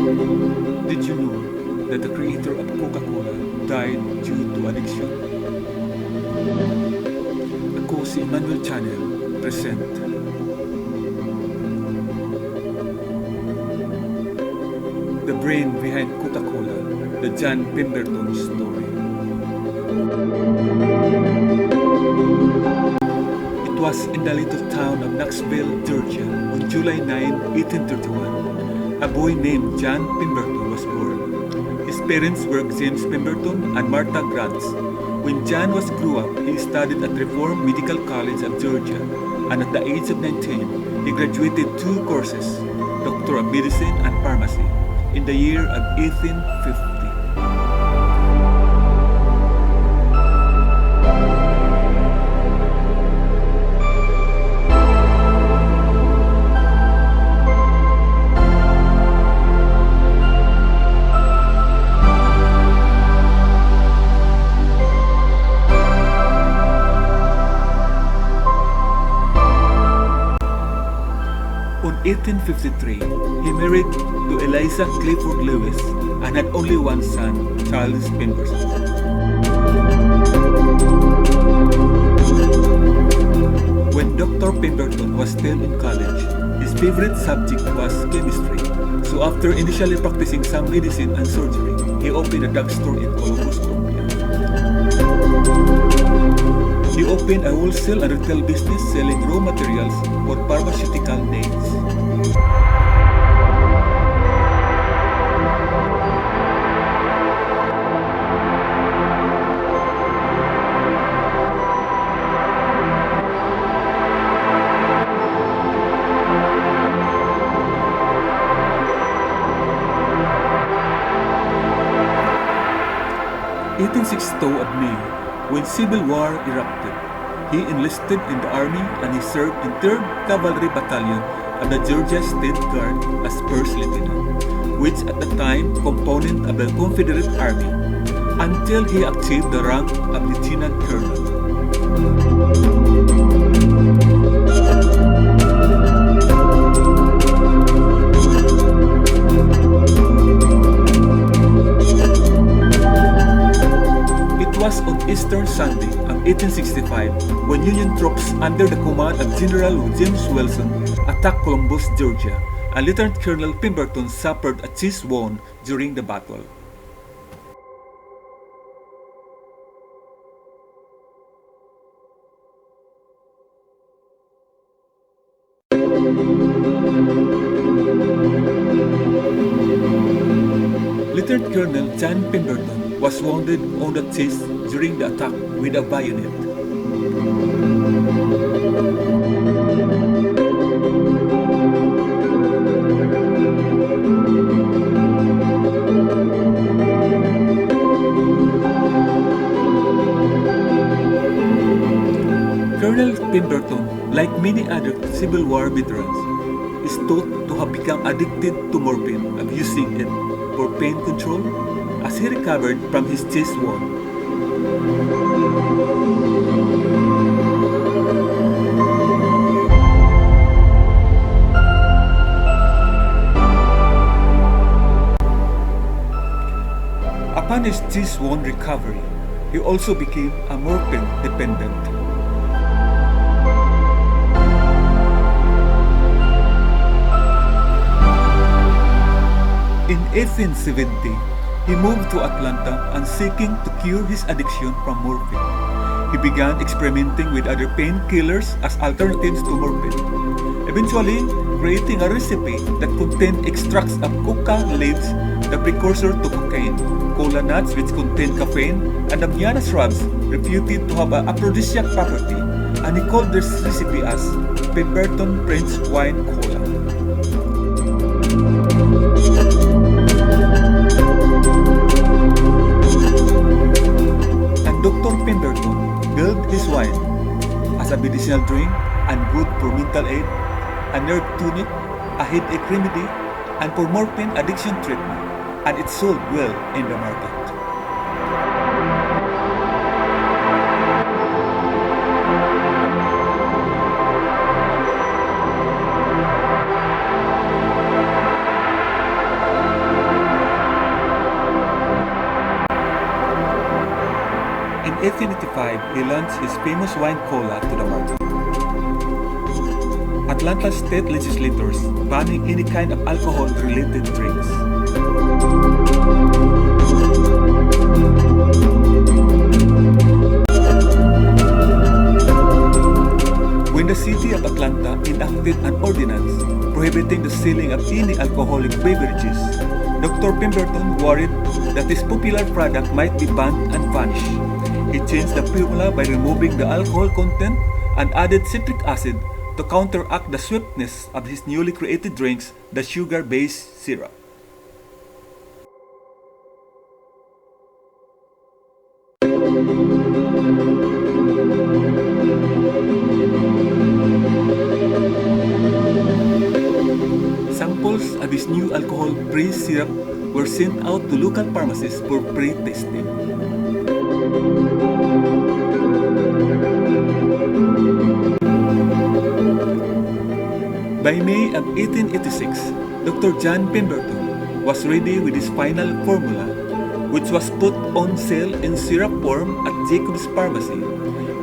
Did you know that the creator of Coca-Cola died due to addiction? Ako si Emmanuel Channel, present. The brain behind Coca-Cola, the John Pemberton story. It was in the little town of Knoxville, Georgia, on July 9, 1831. A boy named John Pemberton was born. His parents were James Pemberton and Martha Grants. When John grew up, he studied at Reformed Medical College of Georgia, and at the age of 19, he graduated 2 courses, Doctor of Medicine and Pharmacy, in the year of 1850. In 1853, he married to Eliza Clifford Lewis and had only one son, Charles Pemberton. When Dr. Pemberton was still in college, his favorite subject was chemistry. So after initially practicing some medicine and surgery, he opened a drugstore in Columbus, Columbia. He opened a wholesale and retail business selling raw materials for pharmaceutical needs. In 1862 of May, when Civil War erupted, he enlisted in the army and he served in 3rd Cavalry Battalion of the Georgia State Guard as First Lieutenant, which at the time component of the Confederate Army, until he achieved the rank of Lieutenant Colonel. It was on Easter Sunday of 1865 when Union troops under the command of General James Wilson attacked Columbus, Georgia, and Lieutenant Colonel Pemberton suffered a chest wound during the battle. Lieutenant Colonel John Pemberton was wounded on the chest during the attack with a bayonet. Colonel Pemberton, like many other Civil War veterans, is thought to have become addicted to morphine, abusing it for pain control as he recovered from his chest wound. Upon his chest wound recovery, he also became a morphine dependent. In 1870, he moved to Atlanta and seeking to cure his addiction from morphine. He began experimenting with other painkillers as alternatives to morphine, eventually creating a recipe that contained extracts of coca leaves, the precursor to cocaine, cola nuts which contain caffeine, and Damiana shrubs reputed to have an aphrodisiac property, and he called this recipe as Pemberton French Wine Cola. Dr. Pemberton billed his wine as a medicinal drink and good for mental aid, a nerve tonic, a headache remedy, and for morphine addiction treatment, and it sold well in the market. 1885, he launched his famous wine cola to the market. Atlanta state legislators banning any kind of alcohol-related drinks. When the city of Atlanta enacted an ordinance prohibiting the selling of any alcoholic beverages, Dr. Pemberton worried that this popular product might be banned and vanish. He changed the formula by removing the alcohol content and added citric acid to counteract the sweetness of his newly created drinks, the sugar-based syrup. Samples of his new alcohol-free syrup were sent out to local pharmacies for pre-tasting. By May of 1886, Dr. John Pemberton was ready with his final formula, which was put on sale in syrup form at Jacob's Pharmacy.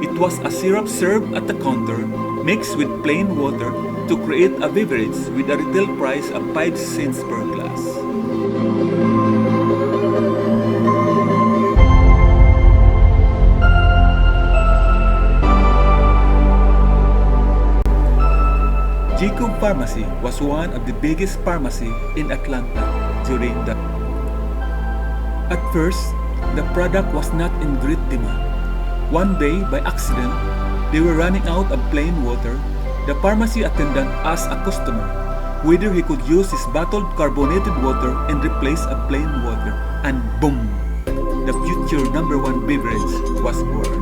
It was a syrup served at the counter, mixed with plain water to create a beverage with a retail price of 5 cents per glass. Jacob Pharmacy was one of the biggest pharmacy in Atlanta during that. At first, the product was not in great demand. One day, by accident, they were running out of plain water. The pharmacy attendant asked a customer whether he could use his bottled carbonated water in replace of plain water. And boom! The future #1 beverage was born.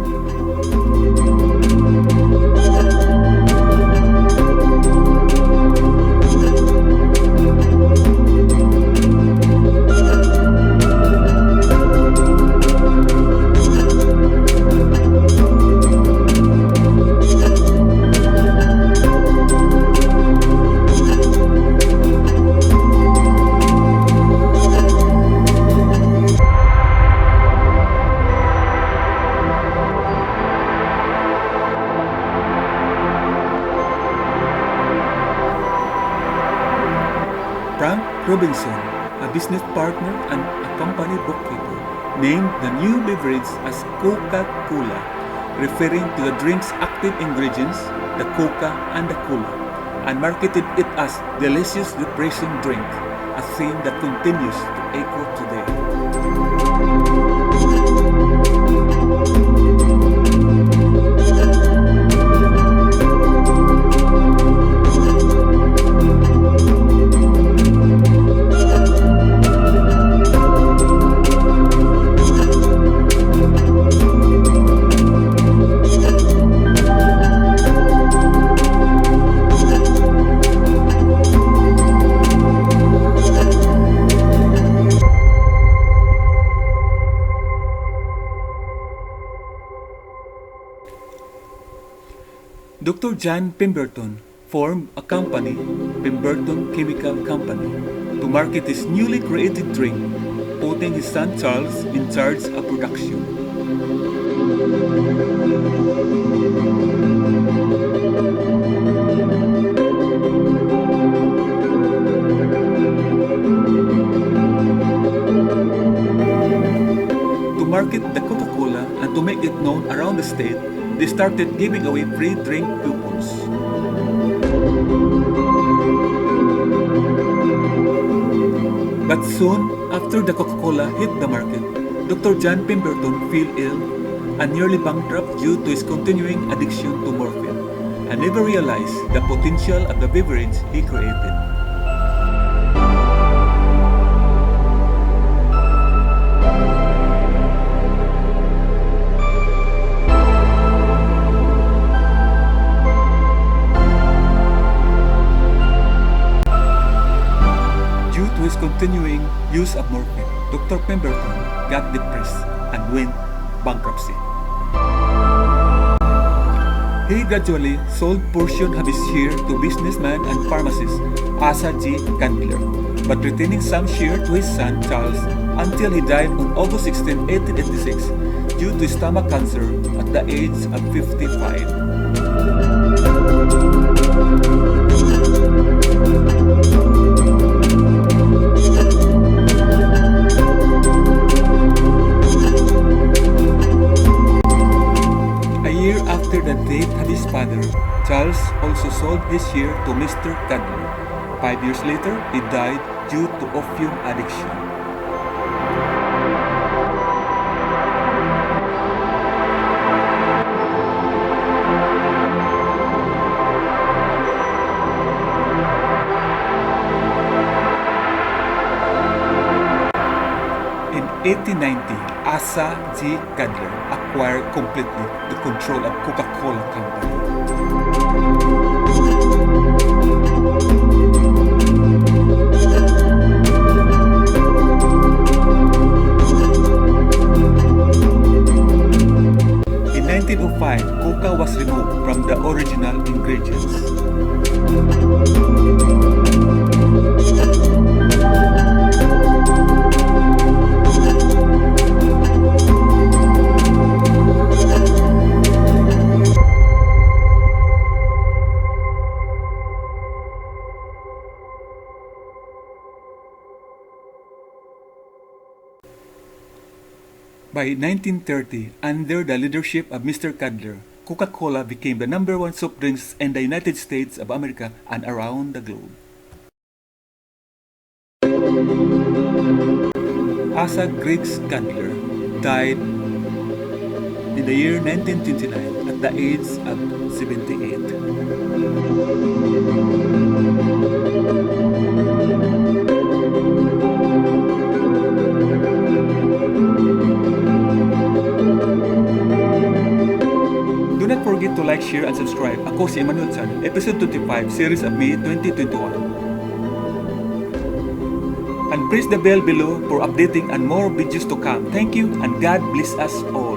Robinson, a business partner and a company bookkeeper, named the new beverage as Coca-Cola, referring to the drink's active ingredients, the coca and the cola, and marketed it as delicious refreshing drink, a theme that continues to echo today. Dr. John Pemberton formed a company, Pemberton Chemical Company, to market his newly created drink, putting his son Charles in charge of production. To market the Coca-Cola and to make it known around the state, they started giving away free drink coupons. But soon, after the Coca-Cola hit the market, Dr. John Pemberton fell ill and nearly bankrupt due to his continuing addiction to morphine, and never realized the potential of the beverage he created. Continuing use of morphine, Dr. Pemberton got depressed and went bankruptcy. He gradually sold portion of his share to businessman and pharmacist Asa G. Candler, but retaining some share to his son Charles until he died on August 16, 1886, due to stomach cancer at the age of 55. A year after the death of his father, Charles also sold his share to Mr. Cudler. 5 years later, he died due to opium addiction. In 1890, Asa G. Cudler acquired completely the control of Coca-Cola Company. In 1905, Coca was removed from the original ingredients. By 1930, under the leadership of Mr. Cudler, Coca-Cola became the #1 soft drinks in the United States of America and around the globe. Asa Griggs Cudler died in the year 1929 at the age of 78. Do not forget to like, share, and subscribe. Ako si Emmanuel Channel, Episode 25, Series of May 2021. And press the bell below for updating and more videos to come. Thank you and God bless us all.